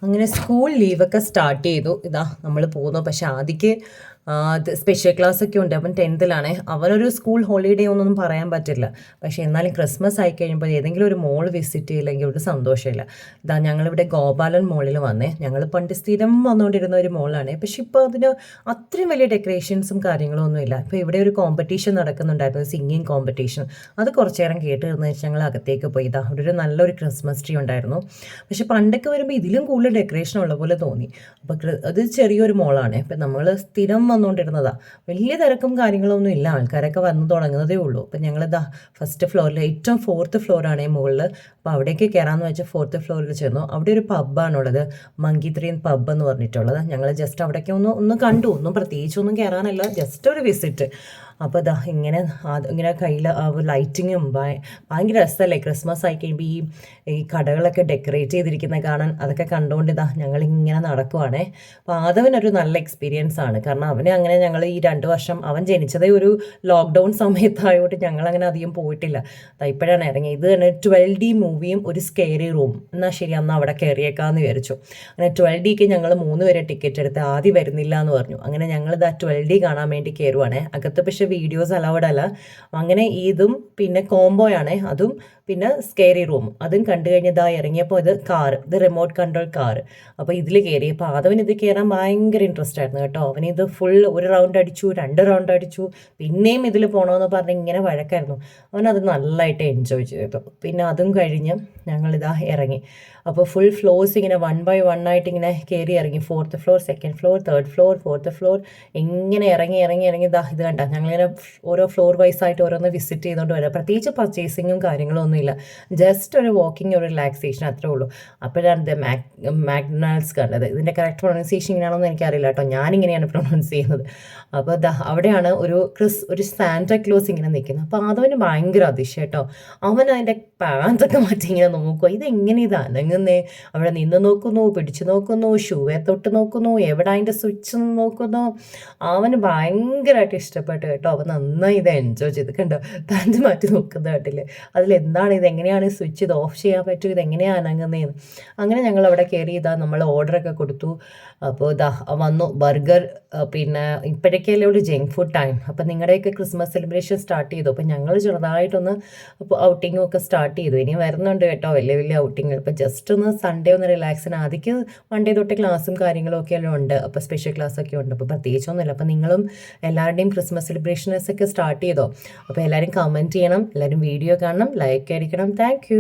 അങ്ങനെ സ്കൂൾ ലീവൊക്കെ സ്റ്റാർട്ട് ചെയ്തു. ഇതാ നമ്മൾ പോകുന്നു. പക്ഷെ ആദ്യക്ക് സ്പെഷ്യൽ ക്ലാസ് ഒക്കെ ഉണ്ട്. അവൻ 10th അവനൊരു സ്കൂൾ ഹോളിഡേ ഒന്നും പറയാൻ പറ്റില്ല. പക്ഷേ എന്നാലും ക്രിസ്മസ് ആയി കഴിയുമ്പോൾ ഏതെങ്കിലും ഒരു മോൾ വിസിറ്റ് ചെയ്യില്ലെങ്കിൽ ഒരു സന്തോഷമില്ല. ഇതാ ഞങ്ങളിവിടെ ഗോപാലൻ മോളിൽ വന്നേ. ഞങ്ങൾ പണ്ട് സ്ഥിരം വന്നുകൊണ്ടിരുന്ന ഒരു മോളാണ്. പക്ഷെ ഇപ്പോൾ അതിന് അത്രയും വലിയ ഡെക്കറേഷൻസും കാര്യങ്ങളും ഒന്നുമില്ല. ഇപ്പോൾ ഇവിടെ ഒരു കോമ്പറ്റീഷൻ നടക്കുന്നുണ്ടായിരുന്നു, സിംഗിങ് കോമ്പറ്റീഷൻ. അത് കുറച്ച് നേരം കേട്ട് ഇരുന്ന് വെച്ച് ഞങ്ങൾ അകത്തേക്ക് പോയി. ഇതാ അവിടെ ഒരു നല്ലൊരു ക്രിസ്മസ് ട്രീ ഉണ്ടായിരുന്നു. പക്ഷെ പണ്ടൊക്കെ വരുമ്പോൾ ഇതിലും കൂടുതൽ ഡെക്കറേഷൻ ഉള്ള പോലെ തോന്നി. അപ്പോൾ അത് ചെറിയൊരു മോളാണ്. ഇപ്പം നമ്മൾ സ്ഥിരം വന്നുകൊണ്ടിരുന്നതാണ്. വലിയ തിരക്കും കാര്യങ്ങളൊന്നും ഇല്ല, ആൾക്കാരൊക്കെ വന്നു തുടങ്ങുന്നതേ ഉള്ളൂ. അപ്പം ഞങ്ങളിതാ ഫസ്റ്റ് ഫ്ലോറിൽ ഏറ്റവും 4th ഫ്ലോറാണ് മുകളിൽ. അപ്പോൾ അവിടേക്ക് കയറാമെന്ന് വെച്ചാൽ 4th ഫ്ലോറിൽ ചെന്നു. അവിടെ ഒരു പബ്ബാണുള്ളത്, മങ്കി ത്രീൻ പബ് എന്ന് പറഞ്ഞിട്ടുള്ളത്. ഞങ്ങൾ ജസ്റ്റ് അവിടേക്ക് ഒന്ന് കണ്ടു. ഒന്നും പ്രത്യേകിച്ചൊന്നും കയറാനല്ല, ജസ്റ്റ് ഒരു വിസിറ്റ്. അപ്പോൾ ഇതാ ഇങ്ങനെ കയ്യിൽ ലൈറ്റിങ്ങും ഭയങ്കര രസമല്ലേ ക്രിസ്മസ് ആയി കഴിയുമ്പോൾ ഈ കടകളൊക്കെ ഡെക്കറേറ്റ് ചെയ്തിരിക്കുന്ന കാണാൻ. അതൊക്കെ കണ്ടുകൊണ്ട് ഇതാ ഞങ്ങളിങ്ങനെ നടക്കുവാണേ. അപ്പോൾ ആദവനൊരു നല്ല എക്സ്പീരിയൻസ് ആണ്. കാരണം അങ്ങനെ ഞങ്ങൾ ഈ 2 വർഷം, അവൻ ജനിച്ചതേ ഒരു ലോക്ക്ഡൗൺ സമയത്തായതുകൊണ്ട് ഞങ്ങളങ്ങനെ അധികം പോയിട്ടില്ല. ഇപ്പോഴാണ് ഇറങ്ങി. ഇത് തന്നെ 12D മൂവിയും ഒരു സ്കെയറി റൂം. എന്നാൽ ശരി, അന്ന് അവിടെ കയറിയേക്കാമെന്ന് വിചാരിച്ചു. അങ്ങനെ 12Dക്ക് ഞങ്ങൾ 3 പേരെ ടിക്കറ്റ് എടുത്ത്. ആദ്യം വരുന്നില്ല എന്ന് പറഞ്ഞു. അങ്ങനെ ഞങ്ങളിതാ 12D കാണാൻ വേണ്ടി കയറുവാണേ. അകത്ത് പക്ഷേ വീഡിയോസ് അലൗഡ് അല്ല. അങ്ങനെ ഇതും പിന്നെ കോംബോയാണ്. അതും പിന്നെ സ്കെയറി റൂം അതും കണ്ടു കഴിഞ്ഞതായി ഇറങ്ങിയപ്പോൾ ഇത് റിമോട്ട് കൺട്രോൾ കാർ. അപ്പോൾ ഇതിൽ കയറി. അപ്പോൾ ആദവൻ ഇത് കയറാൻ ഭയങ്കര ഇൻട്രസ്റ്റ് ആയിരുന്നു കേട്ടോ. അവനിത് ഫുൾ 1 റൗണ്ട് അടിച്ചു, 2 റൗണ്ട് അടിച്ചു, പിന്നെയും ഇതിൽ പോകണമെന്ന് പറഞ്ഞ് ഇങ്ങനെ വഴക്കായിരുന്നു. അവനത് നല്ലതായിട്ട് എൻജോയ് ചെയ്തു. പിന്നെ അതും കഴിഞ്ഞ് ഞങ്ങളിതാ ഇറങ്ങി. അപ്പോൾ ഫുൾ ഫ്ലോർസ് ഇങ്ങനെ 1 by 1 ആയിട്ട് ഇങ്ങനെ കയറി ഇറങ്ങി. 4th floor, 2nd floor, 3rd floor, 4th floor, ഇങ്ങനെ ഇറങ്ങി ഇതാ ഇത് കണ്ട. ഞങ്ങളിങ്ങനെ ഓരോ ഫ്ലോർ വൈസ് ആയിട്ട് ഓരോന്ന് വിസിറ്റ് ചെയ്തുകൊണ്ട് വരാം. പ്രത്യേകിച്ച് പർച്ചേസിങ്ങും കാര്യങ്ങളും ഒന്നുമില്ല, ജസ്റ്റ് ഒരു വാക്കിംഗ്, ഒരു റിലാക്സേഷൻ, അത്രേ ഉള്ളൂ. അപ്പോഴാണ് ഇത് മാക്ഡൊണാൾഡ്സ് കണ്ടത്. ഇതിൻ്റെ കറക്റ്റ് പ്രൊണൗൺസിയേഷൻ ഇങ്ങനെയാണെന്ന് എനിക്കറിയില്ല കേട്ടോ, ഞാനിങ്ങനെയാണ് പ്രൊണൗൺസ് ചെയ്യുന്നത്. അപ്പോൾ അവിടെയാണ് ഒരു സാന്റ ക്ലോസ് ഇങ്ങനെ നിൽക്കുന്നത്. അപ്പോൾ അതവന് ഭയങ്കര അതിശയം കേട്ടോ. അവൻ അതിൻ്റെ പാൻസൊക്കെ മാറ്റി ഇങ്ങനെ നോക്കുക, ഇതെങ്ങനെ ഇത് അനങ്ങുന്നേ. അവിടെ നിന്ന് നോക്കുന്നു, പിടിച്ചു നോക്കുന്നു, ഷൂവെ തൊട്ട് നോക്കുന്നു, എവിടെ അതിൻ്റെ സ്വിച്ച് നോക്കുന്നു. അവന് ഭയങ്കരമായിട്ട് ഇഷ്ടപ്പെട്ടു കേട്ടോ. അവൻ നന്നായി ഇത് എൻജോയ് ചെയ്ത്. കണ്ടോ, പാൻറ് മാറ്റി നോക്കുന്ന കേട്ടില്ലേ. അതിലെന്താണ്, ഇതെങ്ങനെയാണ് സ്വിച്ച്, ഇത് ഓഫ് ചെയ്യാൻ പറ്റും, ഇതെങ്ങനെയാണ് അനങ്ങുന്നതെന്ന്. അങ്ങനെ ഞങ്ങൾ അവിടെ കയറി. നമ്മൾ ഓർഡറൊക്കെ കൊടുത്തു. അപ്പോൾ വന്നു ബർഗർ. പിന്നെ ഇപ്പോഴേക്കല്ലേ ഒരു ജങ്ക് ഫുഡ് ടൈം. അപ്പം നിങ്ങളുടെയൊക്കെ ക്രിസ്മസ് സെലിബ്രേഷൻ സ്റ്റാർട്ട് ചെയ്തു. അപ്പം ഞങ്ങൾ ചെറുതായിട്ടൊന്ന് ഔട്ടിങ്ങും ഒക്കെ സ്റ്റാർട്ട് ചെയ്തു. ഇനി വരുന്നുണ്ട് കേട്ടോ വലിയ വലിയ ഔട്ടിങ്ങൾ. ഇപ്പം ജസ്റ്റ് ഒന്ന് സൺഡേ ഒന്ന് റിലാക്സിന്. ആദ്യം മൺഡേ തൊട്ട് ക്ലാസ്സും കാര്യങ്ങളും ഒക്കെ എല്ലാം ഉണ്ട്. അപ്പോൾ സ്പെഷ്യൽ ക്ലാസ്സൊക്കെ ഉണ്ട്. അപ്പോൾ പ്രത്യേകിച്ചൊന്നുമില്ല. അപ്പം നിങ്ങളും എല്ലാവരുടെയും ക്രിസ്മസ് സെലിബ്രേഷൻസ് ഒക്കെ സ്റ്റാർട്ട് ചെയ്തോ. അപ്പോൾ എല്ലാവരും കമൻറ്റ് ചെയ്യണം, എല്ലാവരും വീഡിയോ കാണണം, ലൈക്ക് അടിക്കണം. താങ്ക്